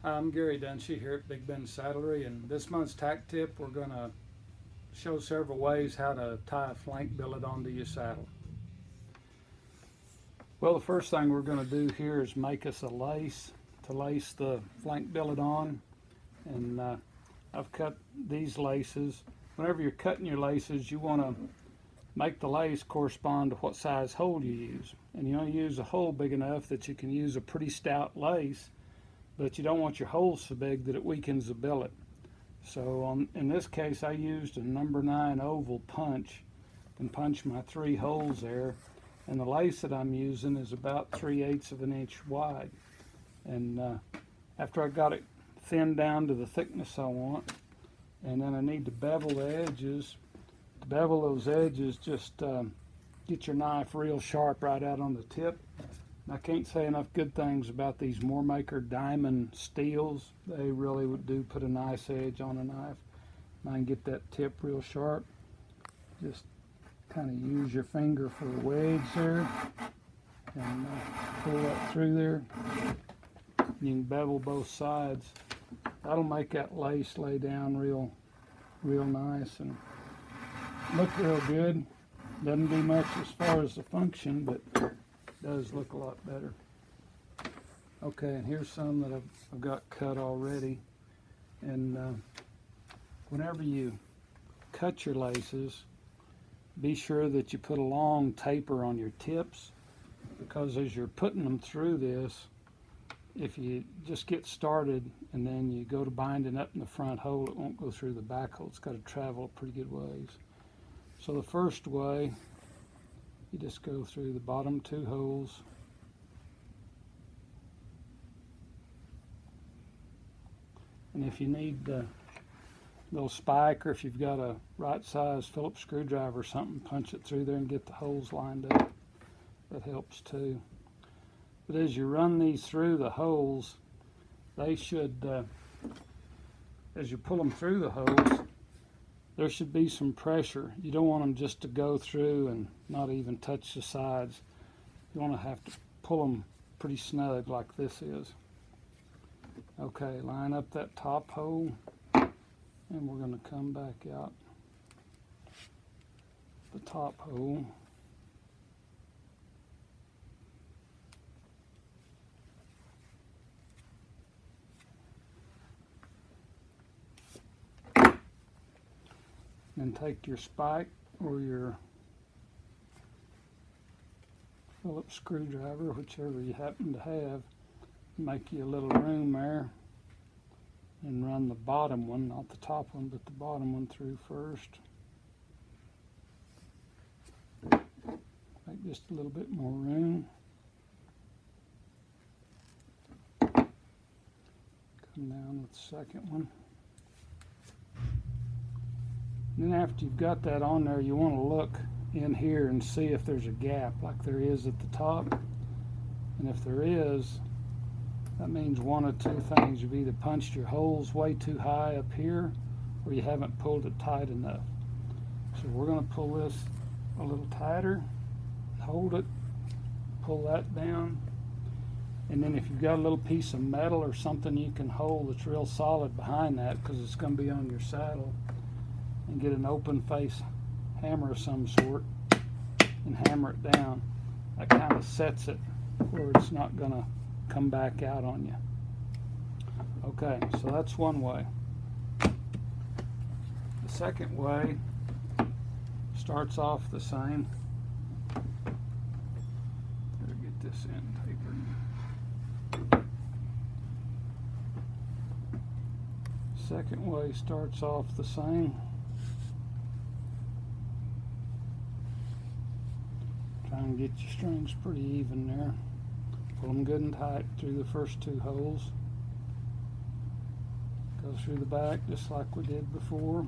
I'm Gary Dunshee here at Big Ben Saddlery, and this month's tack tip we're going to show several ways how to tie a flank billet onto your saddle. Well, the first thing we're going to do here is make us a lace to lace the flank billet on, and I've cut these laces. Whenever you're cutting your laces, you want to make the lace correspond to what size hole you use, and you want to use a hole big enough that you can use a pretty stout lace, but you don't want your hole so big that it weakens the billet. So in this case, I used a number 9 oval punch and punched my 3 holes there, and the lace that I'm using is about 3/8 of an inch wide. And after I got it thinned down to the thickness I want, and then I need to bevel the edges. To bevel those edges, just get your knife real sharp right out on the tip. I can't say enough good things about these Moormaker diamond steels. They really do put a nice edge on a knife. And I can get that tip real sharp. Just kind of use your finger for a wedge there, and pull that through there. You can bevel both sides. That'll make that lace lay down real nice and look real good. Doesn't do much as far as the function, but does look a lot better. Okay, and here's some that I've got cut already. And whenever you cut your laces, be sure that you put a long taper on your tips, because as you're putting them through this, if you just get started and then you go to binding up in the front hole, it won't go through the back hole. It's got to travel a pretty good ways. So the first way, you just go through the bottom 2 holes. And if you need a little spike, or if you've got a right size Phillips screwdriver or something, punch it through there and get the holes lined up. That helps too. But as you run these through the holes, they should, as you pull them through the holes, there should be some pressure. You don't want them just to go through and not even touch the sides. You want to have to pull them pretty snug like this is. Okay, line up that top hole, and we're going to come back out the top hole. And take your spike or your Phillips screwdriver, whichever you happen to have, make you a little room there, and run the bottom one, not the top one, but the bottom one through first. Make just a little bit more room. Come down with the second one. And then after you've got that on there, you want to look in here and see if there's a gap like there is at the top. And if there is, that means one of 2 things. You've either punched your holes way too high up here, or you haven't pulled it tight enough. So we're going to pull this a little tighter, hold it, pull that down. And then if you've got a little piece of metal or something you can hold that's real solid behind that, because it's going to be on your saddle, and get an open face hammer of some sort and hammer it down. That kind of sets it where it's not going to come back out on you. Okay, so that's one way. The second way starts off the same. Better get this end tapered. Second way starts off the same. Try and get your strings pretty even there. Pull them good and tight through the first 2 holes. Go through the back just like we did before.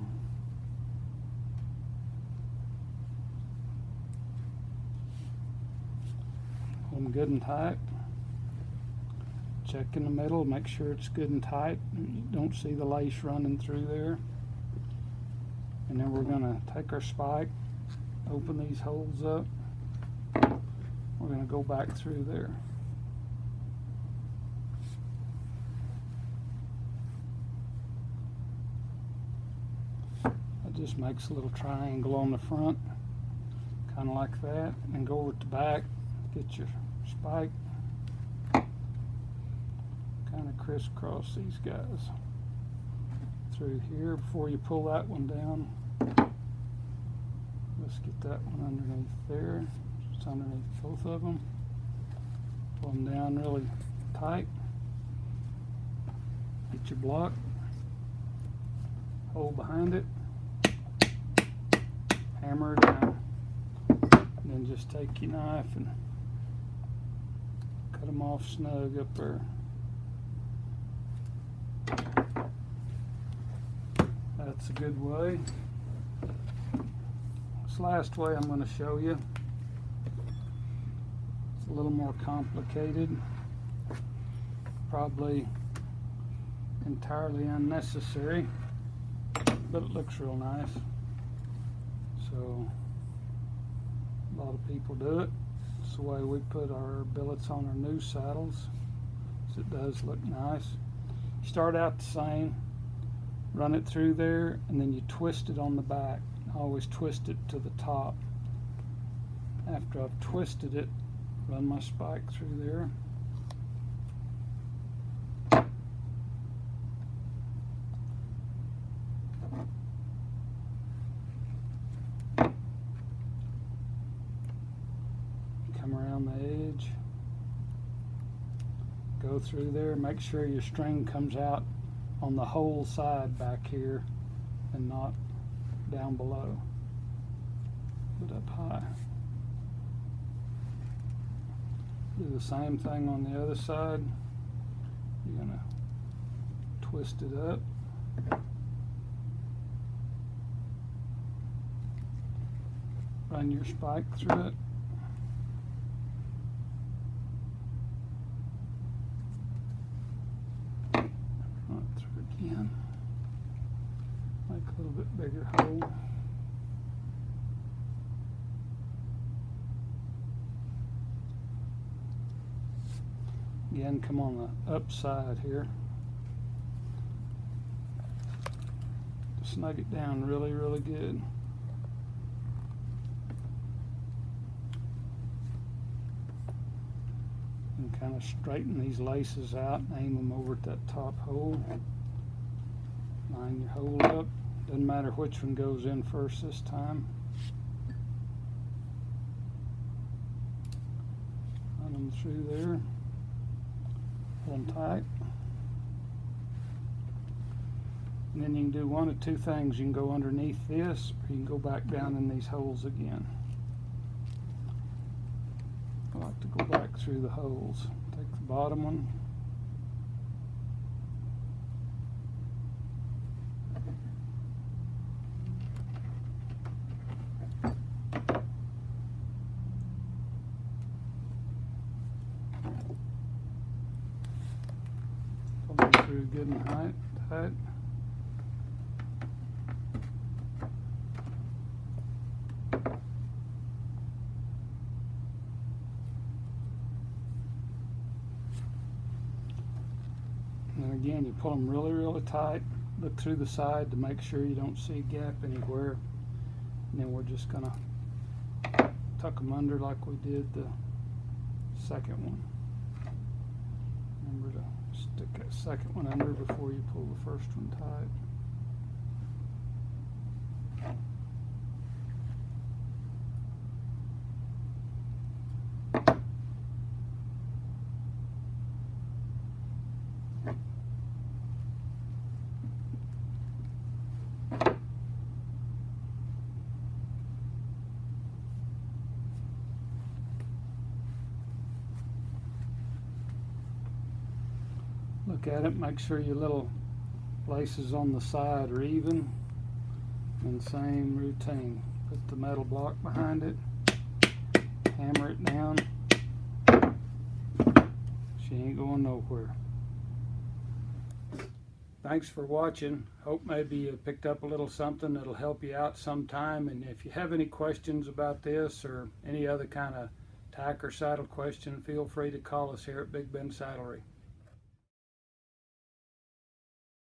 Pull them good and tight. Check in the middle, make sure it's good and tight. You don't see the lace running through there. And then we're going to take our spike, open these holes up. We're going to go back through there. just makes a little triangle on the front, kind of like that, and go over to the back, get your spike, kind of crisscross these guys through here before you pull that one down. Let's get that one underneath there. It's underneath both of them. Pull them down really tight. Get your block, hold behind it, hammer it down, and then just take your knife and cut them off snug up there. That's a good way. This last way I'm going to show you, it's a little more complicated, probably entirely unnecessary, but it looks real nice. So a lot of people do it. It's the way we put our billets on our new saddles. So it does look nice. You start out the same, run it through there, and then you twist it on the back. I always twist it to the top. After I've twisted it, run my spike through there. Come around the edge, go through there, make sure your string comes out on the whole side back here and not down below, but up high. Do the same thing on the other side. You're going to twist it up, run your spike through it. Again, make a little bit bigger hole. Again, come on the upside here. Snug it down really, really good. And kind of straighten these laces out and aim them over at that top hole. Line your hole up. Doesn't matter which one goes in first this time. Run them through there. Pull them tight. And then you can do one of two things. You can go underneath this, or you can go back down in these holes again. I like to go back through the holes. Take the bottom one. Pull them through good and tight. And again, you pull them really, really tight. Look through the side to make sure you don't see a gap anywhere. And then we're just going to tuck them under like we did the second one. Remember to stick that second one under before you pull the first one tight. Look at it, make sure your little laces on the side are even, and same routine. Put the metal block behind it, hammer it down. She ain't going nowhere. Thanks for watching. Hope maybe you picked up a little something that'll help you out sometime. And if you have any questions about this or any other kind of tack or saddle question, feel free to call us here at Big Ben Saddlery.